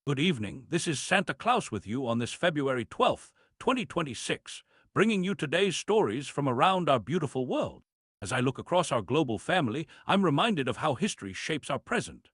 Good evening. This is Santa Claus with you on this February 12th, 2026, bringing you today's stories from around our beautiful world. As I look across our global family, I'm reminded of how history shapes our present.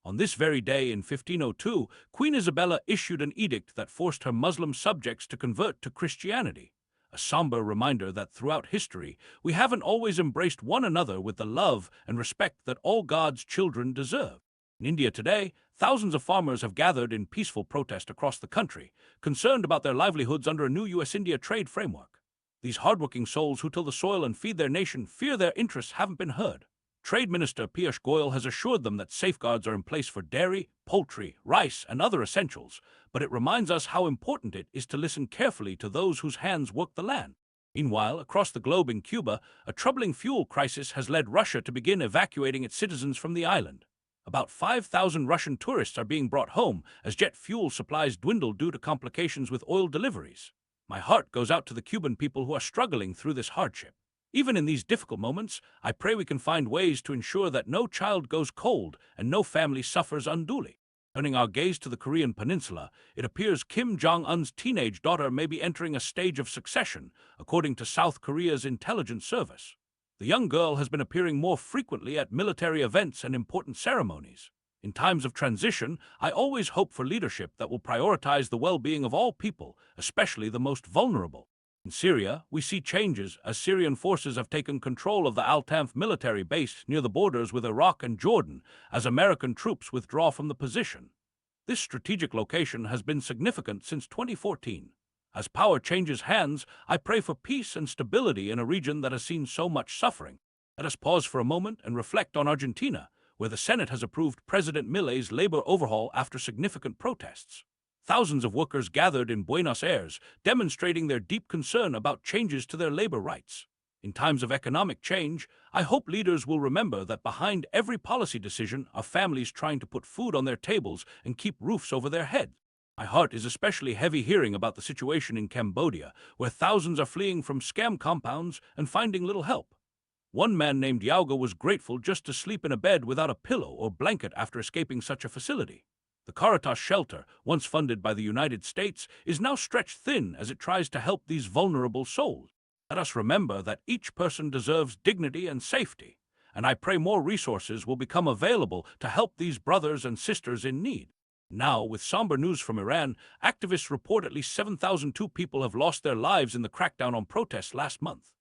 On this very day in 1502, Queen Isabella issued an edict that forced her Muslim subjects to convert to Christianity, a somber reminder that throughout history, we haven't always embraced one another with the love and respect that all God's children deserve. In India today, thousands of farmers have gathered in peaceful protest across the country, concerned about their livelihoods under a new U.S.-India trade framework. These hardworking souls who till the soil and feed their nation fear their interests haven't been heard. Trade Minister Piyush Goyal has assured them that safeguards are in place for dairy, poultry, rice, and other essentials, but it reminds us how important it is to listen carefully to those whose hands work the land. Meanwhile, across the globe in Cuba, a troubling fuel crisis has led Russia to begin evacuating its citizens from the island. About 5,000 Russian tourists are being brought home as jet fuel supplies dwindle due to complications with oil deliveries. My heart goes out to the Cuban people who are struggling through this hardship. Even in these difficult moments, I pray we can find ways to ensure that no child goes cold and no family suffers unduly. Turning our gaze to the Korean Peninsula, it appears Kim Jong Un's teenage daughter may be entering a stage of succession, according to South Korea's intelligence service. The young girl has been appearing more frequently at military events and important ceremonies. In times of transition, I always hope for leadership that will prioritize the well-being of all people, especially the most vulnerable. In Syria, we see changes as Syrian forces have taken control of the al-Tanf military base near the borders with Iraq and Jordan as American troops withdraw from the position. This strategic location has been significant since 2014. As power changes hands, I pray for peace and stability in a region that has seen so much suffering. Let us pause for a moment and reflect on Argentina, where the Senate has approved President Milei's labor overhaul after significant protests. Thousands of workers gathered in Buenos Aires, demonstrating their deep concern about changes to their labor rights. In times of economic change, I hope leaders will remember that behind every policy decision are families trying to put food on their tables and keep roofs over their heads. My heart is especially heavy hearing about the situation in Cambodia, where thousands are fleeing from scam compounds and finding little help. One man named Yauga was grateful just to sleep in a bed without a pillow or blanket after escaping such a facility. The Caritas shelter, once funded by the United States, is now stretched thin as it tries to help these vulnerable souls. Let us remember that each person deserves dignity and safety, and I pray more resources will become available to help these brothers and sisters in need. Now, with somber news from Iran, activists report at least 7,002 people have lost their lives in the crackdown on protests last month.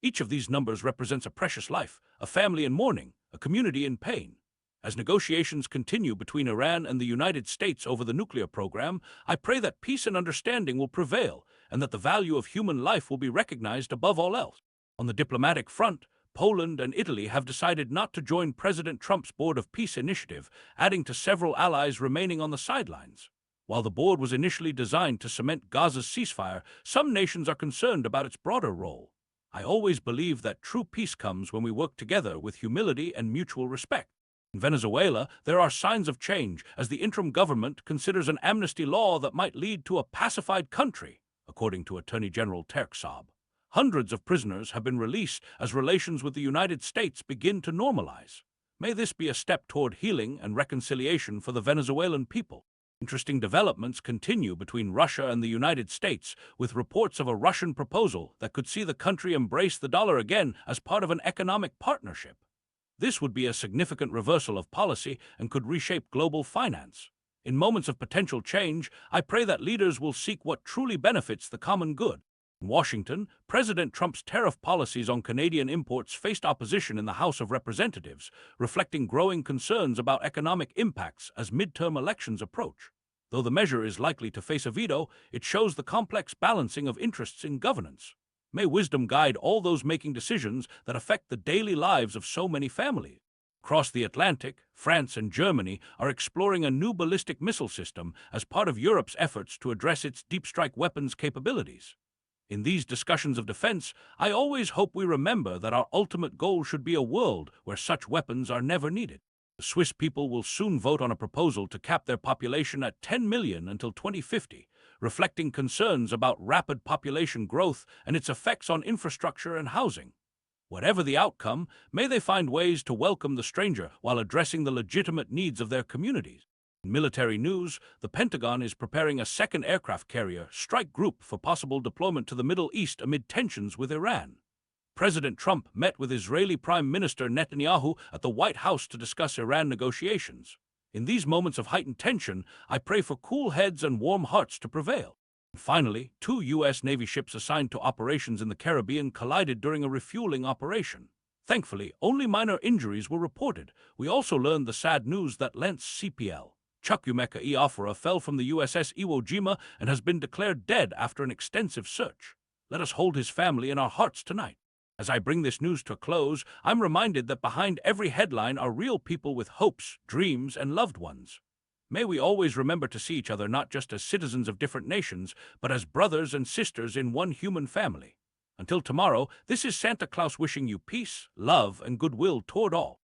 Each of these numbers represents a precious life, a family in mourning, a community in pain. As negotiations continue between Iran and the United States over the nuclear program, I pray that peace and understanding will prevail and that the value of human life will be recognized above all else. On the diplomatic front, Poland and Italy have decided not to join President Trump's Board of Peace initiative, adding to several allies remaining on the sidelines. While the board was initially designed to cement Gaza's ceasefire, some nations are concerned about its broader role. I always believe that true peace comes when we work together with humility and mutual respect. In Venezuela, there are signs of change as the interim government considers an amnesty law that might lead to a pacified country, according to Attorney General Tarek Saab. Hundreds of prisoners have been released as relations with the United States begin to normalize. May this be a step toward healing and reconciliation for the Venezuelan people. Interesting developments continue between Russia and the United States, with reports of a Russian proposal that could see the country embrace the dollar again as part of an economic partnership. This would be a significant reversal of policy and could reshape global finance. In moments of potential change, I pray that leaders will seek what truly benefits the common good. In Washington, President Trump's tariff policies on Canadian imports faced opposition in the House of Representatives, reflecting growing concerns about economic impacts as midterm elections approach. Though the measure is likely to face a veto, it shows the complex balancing of interests in governance. May wisdom guide all those making decisions that affect the daily lives of so many families. Across the Atlantic, France and Germany are exploring a new ballistic missile system as part of Europe's efforts to address its deep-strike weapons capabilities. In these discussions of defense, I always hope we remember that our ultimate goal should be a world where such weapons are never needed. The Swiss people will soon vote on a proposal to cap their population at 10 million until 2050, reflecting concerns about rapid population growth and its effects on infrastructure and housing. Whatever the outcome, may they find ways to welcome the stranger while addressing the legitimate needs of their communities. In military news, the Pentagon is preparing a second aircraft carrier strike group for possible deployment to the Middle East amid tensions with Iran. President Trump met with Israeli Prime Minister Netanyahu at the White House to discuss Iran negotiations. In these moments of heightened tension, I pray for cool heads and warm hearts to prevail. Finally, 2 U.S. Navy ships assigned to operations in the Caribbean collided during a refueling operation. Thankfully, only minor injuries were reported. We also learned the sad news that Lance CPL Chukwuemeka Iafara fell from the USS Iwo Jima and has been declared dead after an extensive search. Let us hold his family in our hearts tonight. As I bring this news to a close, I'm reminded that behind every headline are real people with hopes, dreams, and loved ones. May we always remember to see each other not just as citizens of different nations, but as brothers and sisters in one human family. Until tomorrow, this is Santa Claus wishing you peace, love, and goodwill toward all.